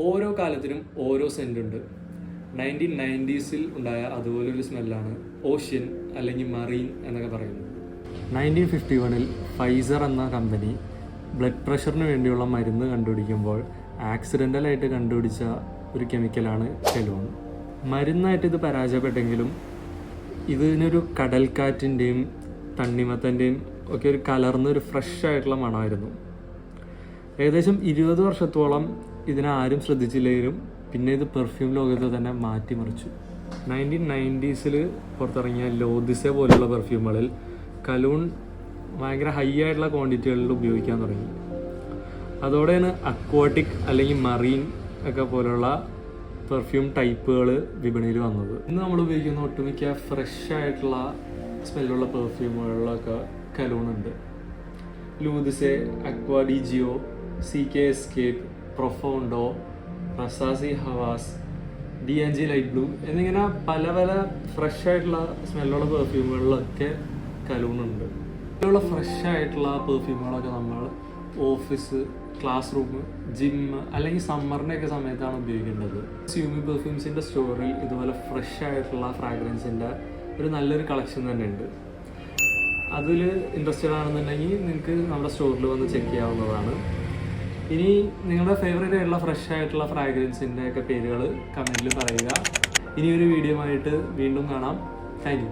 ഓരോ കാലത്തിനും ഓരോ സെൻറ്റുണ്ട്. 1990s ഉണ്ടായ അതുപോലൊരു സ്മെല്ലാണ് ഓഷ്യൻ അല്ലെങ്കിൽ മറീൻ എന്നൊക്കെ പറയുന്നത്. 1951 ഫൈസർ എന്ന കമ്പനി ബ്ലഡ് പ്രഷറിന് വേണ്ടിയുള്ള മരുന്ന് കണ്ടുപിടിക്കുമ്പോൾ ആക്സിഡൻ്റലായിട്ട് കണ്ടുപിടിച്ച ഒരു കെമിക്കലാണ് കലൂൺ. മരുന്നായിട്ട് ഇത് പരാജയപ്പെട്ടെങ്കിലും ഇതിനൊരു കടൽക്കാറ്റിൻ്റെയും തണ്ണിമത്തൻ്റെയും ഒക്കെ ഒരു കലർന്നൊരു ഫ്രഷ് ആയിട്ടുള്ള മണമായിരുന്നു. ഏകദേശം 20 വർഷത്തോളം ഇതിനാരും ശ്രദ്ധിച്ചില്ലെങ്കിലും പിന്നെ ഇത് പെർഫ്യൂം ലോകത്തെ തന്നെ മാറ്റിമറിച്ചു. 1990s പുറത്തിറങ്ങിയ ലോദിസെ പോലുള്ള പെർഫ്യൂമുകളിൽ കലൂൺ ഭയങ്കര ഹൈ ആയിട്ടുള്ള ക്വാണ്ടിറ്റികളിൽ ഉപയോഗിക്കാൻ തുടങ്ങി. അതോടെയാണ് അക്വാട്ടിക് അല്ലെങ്കിൽ മറീൻ ഒക്കെ പോലുള്ള പെർഫ്യൂം ടൈപ്പുകൾ വിപണിയിൽ വന്നത്. ഇന്ന് നമ്മൾ ഉപയോഗിക്കുന്ന ഒട്ടുമിക്ക ഫ്രഷ് ആയിട്ടുള്ള സ്മെല്ലുള്ള പെർഫ്യൂമുകളിലൊക്കെ കലൂണുണ്ട്. L'Eau d'Issey, Acqua di Gio, CK escape, Profondo, Rasasi Hawas, DNG light blue എന്നിങ്ങനെ പല പല ഫ്രഷ് ആയിട്ടുള്ള സ്മെല്ലുള്ള പെർഫ്യൂമുകളിലൊക്കെ കലൂണുണ്ട്. ഇങ്ങനെയുള്ള ഫ്രഷ് ആയിട്ടുള്ള പെർഫ്യൂമുകളൊക്കെ നമ്മൾ ഓഫീസ്, ക്ലാസ് റൂം, ജിം അല്ലെങ്കിൽ സമ്മറിൻ്റെയൊക്കെ സമയത്താണ് ഉപയോഗിക്കേണ്ടത്. സ്യൂമി പെർഫ്യൂംസിൻ്റെ സ്റ്റോറിൽ ഇതുപോലെ ഫ്രഷ് ആയിട്ടുള്ള ഫ്രാഗ്രൻസിൻ്റെ ഒരു നല്ലൊരു കളക്ഷൻ തന്നെ ഉണ്ട്. അതിൽ ഇൻട്രസ്റ്റഡ് ആണെന്നുണ്ടെങ്കിൽ നിങ്ങൾക്ക് നമ്മുടെ സ്റ്റോറിൽ വന്ന് ചെക്ക് ചെയ്യാവുന്നതാണ്. ഇനി നിങ്ങളുടെ ഫേവറേറ്റ് ആയിട്ടുള്ള ഫ്രഷ് ആയിട്ടുള്ള ഫ്രാഗ്രൻസിൻ്റെ ഒക്കെ പേരുകൾ കമൻറ്റിൽ പറയുക. ഇനി ഒരു വീഡിയോ ആയിട്ട് വീണ്ടും കാണാം. Thank you.